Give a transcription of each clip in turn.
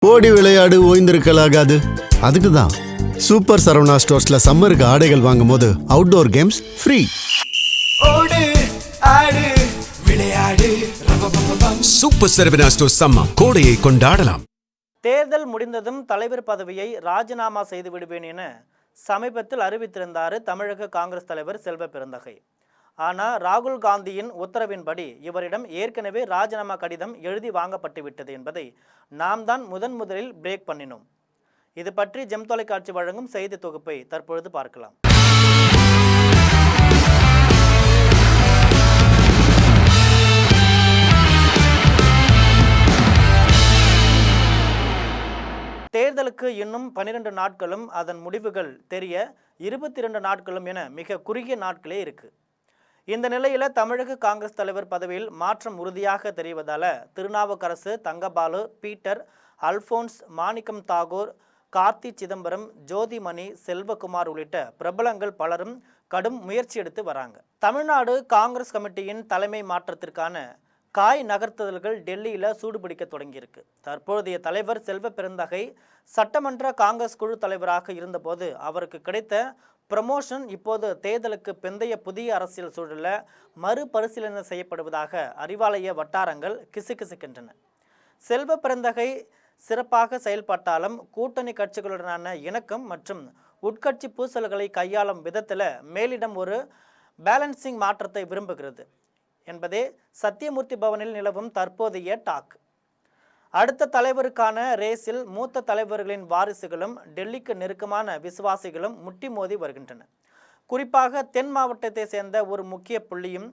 ஓடி விளையாடு ஓய்ந்திருக்கலாகாது. அதுக்கு தான் சூப்பர் சரவணா ஸ்டோர்ஸ்ல சம்மருக்கு ஆடைகள் வாங்கும் போது அவுட்டோர் கேம்ஸ் ஃப்ரீ. ஓடு ஆடு விளையாடு சூப்பர் சரவணா ஸ்டோர்ஸ் சம்மர் கோடையை கொண்டாடலாம். தேர்தல் முடிந்ததும் தலைவர் பதவியை ராஜினாமா செய்து விடுவேன் என சமீபத்தில் அறிவித்திருந்தார் தமிழக காங்கிரஸ் தலைவர் செல்வ பெருந்தகை. ஆனால் ராகுல் காந்தியின் உத்தரவின்படி இவரிடம் ஏற்கனவே ராஜினாமா கடிதம் எழுதி வாங்கப்பட்டு விட்டது என்பதை நாம் தான் முதலில் பிரேக் பண்ணினோம். இது பற்றி ஜெம் தொலைக்காட்சி வழங்கும் செய்தி தொகுப்பை தற்பொழுது பார்க்கலாம். தேர்தலுக்கு இன்னும் 12 நாட்களும் அதன் முடிவுகள் தெரிய 22 நாட்களும் என மிக குறுகிய நாட்களே இருக்கு. இந்த நிலையில தமிழக காங்கிரஸ் தலைவர் பதவியில் மாற்றம் உறுதியாக தெரிவதால திருநாவுக்கரசு, தங்கபாலு, பீட்டர், அல்போன்ஸ், மாணிக்கம் தாகூர், கார்த்தி சிதம்பரம், ஜோதிமணி, செல்வகுமார் உள்ளிட்ட பிரபலங்கள் பலரும் கடும் முயற்சி எடுத்து வராங்க. தமிழ்நாடு காங்கிரஸ் கமிட்டியின் தலைமை மாற்றத்திற்கான காய் நகர்த்துதல்கள் டெல்லியில சூடுபிடிக்க தொடங்கியிருக்கு. தற்போதைய தலைவர் செல்வ பெருந்தகை சட்டமன்ற காங்கிரஸ் குழு தலைவராக இருந்தபோது அவருக்கு கிடைத்த ப்ரமோஷன் இப்போது தேர்தலுக்கு பிந்தைய புதிய அரசியல் சூழலில் மறுபரிசீலனை செய்யப்படுவதாக அறிவாலய வட்டாரங்கள் கிசுகிசுக்கின்றன. செல்வ பெருந்தகை சிறப்பாக செயல்பட்டாலும் கூட்டணி கட்சிகளுடனான இணக்கம் மற்றும் உட்கட்சி பூசல்களை கையாளும் விதத்தில் மேலிடம் ஒரு பேலன்சிங் மாற்றத்தை விரும்புகிறது என்பதே சத்தியமூர்த்தி பவனில் நிலவும் தற்போதைய டாக். அடுத்த தலைவருக்கான ரேஸில் மூத்த தலைவர்களின் வாரிசுகளும் டெல்லிக்கு நெருக்கமான விசுவாசிகளும் முட்டி மோதி வருகின்றன. குறிப்பாக தென் மாவட்டத்தை சேர்ந்த ஒரு முக்கிய புள்ளியும்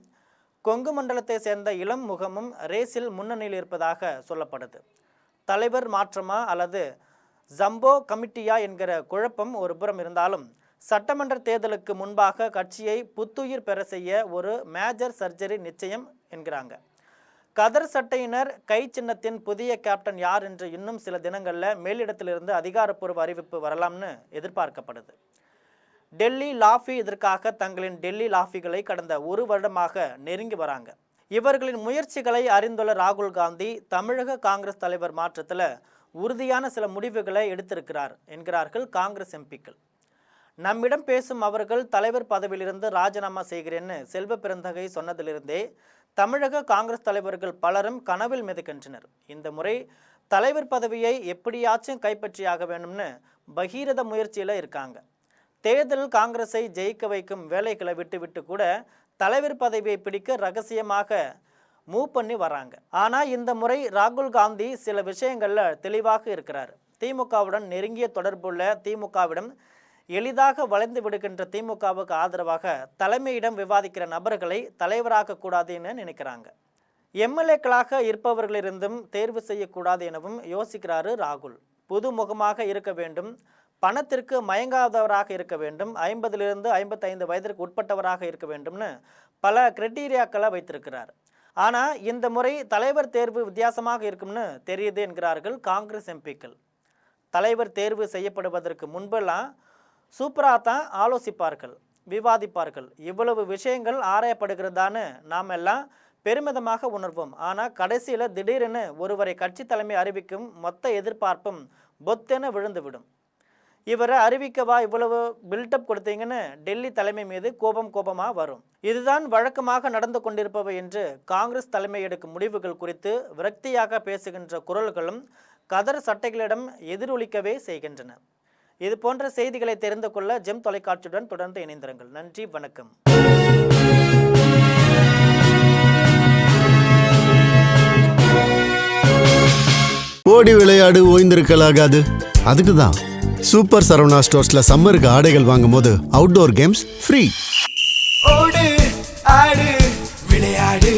கொங்கு மண்டலத்தை சேர்ந்த இளம் முகமும் ரேஸில் முன்னணியில் இருப்பதாக சொல்லப்படுது. தலைவர் மாற்றமா அல்லது ஜம்போ கமிட்டியா என்கிற குழப்பம் ஒரு புறம் இருந்தாலும் சட்டமன்ற தேர்தலுக்கு முன்பாக கட்சியை புத்துயிர் பெற செய்ய ஒரு மேஜர் சர்ஜரி நிச்சயம் என்கிறாங்க. கதர் சட்டையினர் கை சின்னத்தின் புதிய கேப்டன் யார் என்று இன்னும் சில தினங்களில் மேலிடத்திலிருந்து அதிகாரப்பூர்வ அறிவிப்பு வரலாம்னு எதிர்பார்க்கப்படுது. டெல்லி லாஃபி இதற்காக தங்களின் டெல்லி லாஃபிகளை கடந்த 1 வருடமாக நெருங்கி வராங்க. இவர்களின் முயற்சிகளை அறிந்துள்ள ராகுல் காந்தி தமிழக காங்கிரஸ் தலைவர் மாற்றத்தில் உறுதியான சில முடிவுகளை எடுத்திருக்கிறார் என்கிறார்கள் காங்கிரஸ் எம்பிக்கள். நம்மிடம் பேசும் அவர்கள் தலைவர் பதவியிலிருந்து ராஜினாமா செய்கிறேன்னு செல்வ பெருந்தகை சொன்னதிலிருந்தே தமிழக காங்கிரஸ் தலைவர்கள் பலரும் கனவில் மிதக்கின்றனர். இந்த முறை தலைவர் பதவியை எப்படியாச்சும் கைப்பற்றியாக வேணும்னு பகீரத முயற்சியில் இருக்காங்க. தேர்தல் காங்கிரஸை ஜெயிக்க வைக்கும் வேலைகளை விட்டு கூட தலைவர் பதவியை பிடிக்க ரகசியமாக மூவ் பண்ணி வராங்க. ஆனால் இந்த முறை ராகுல் காந்தி சில விஷயங்களில் தெளிவாக இருக்கிறார். திமுகவுடன் நெருங்கிய தொடர்புள்ள திமுகவிடம் எளிதாக வளைந்து விடுகின்ற திமுகவுக்கு ஆதரவாக தலைமையிடம் விவாதிக்கிற நபர்களை தலைவராக கூடாதுன்னு நினைக்கிறாங்க. எம்எல்ஏக்களாக இருப்பவர்களிருந்தும் தேர்வு செய்யக்கூடாது எனவும் யோசிக்கிறாரு ராகுல். புது முகமாக இருக்க வேண்டும், பணத்திற்கு மயங்காதவராக இருக்க வேண்டும், 50லிருந்து 55 வயதிற்கு உட்பட்டவராக இருக்க வேண்டும்னு பல கிரைட்டீரியாக்களை வைத்திருக்கிறார். ஆனால் இந்த முறை தலைவர் தேர்வு வித்தியாசமாக இருக்கும்னு தெரியுது என்கிறார்கள் காங்கிரஸ் எம்பிக்கள். தலைவர் தேர்வு செய்யப்படுவதற்கு முன்பெல்லாம் சூப்பராக தான் ஆலோசிப்பார்கள், விவாதிப்பார்கள். இவ்வளவு விஷயங்கள் ஆராயப்படுகிறதான்னு நாம் எல்லாம் பெருமிதமாக உணர்வோம். ஆனால் கடைசியில் திடீரென ஒருவரை கட்சி தலைமை அறிவிக்கும் மொத்த எதிர்பார்ப்பும் பொத்தென விழுந்துவிடும். இவரை அறிவிக்கவா இவ்வளவு பில்டப் கொடுத்தீங்கன்னு டெல்லி தலைமை மீது கோபமாக வரும். இதுதான் வழக்கமாக நடந்து கொண்டிருப்பவை என்று காங்கிரஸ் தலைமை எடுக்கும் முடிவுகள் குறித்து விரக்தியாக பேசுகின்ற குரல்களும் கதர் சட்டைகளிடம் எதிரொலிக்கவே செய்கின்றன. இது போன்ற செய்திகளை தெரிந்து கொள்ள ஜெம் தொலைக்காட்சியுடன் தொடர்ந்து இணைந்திருங்கள். நன்றி, வணக்கம். ஓடி விளையாடு ஓய்ந்திருக்கலாகாது. அதுக்கு தான் சூப்பர் சரவணா ஸ்டோர்ஸ்ல சம்மருக்கு ஆடைகள் வாங்கும் போது அவுட்டோர் கேம்ஸ் ஃப்ரீ. ஓடு ஆடு விளையாடு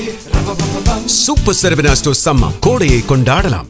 சூப்பர் சரவணா ஸ்டோர்ஸ் சம்மர் கோடையை கொண்டாடலாம்.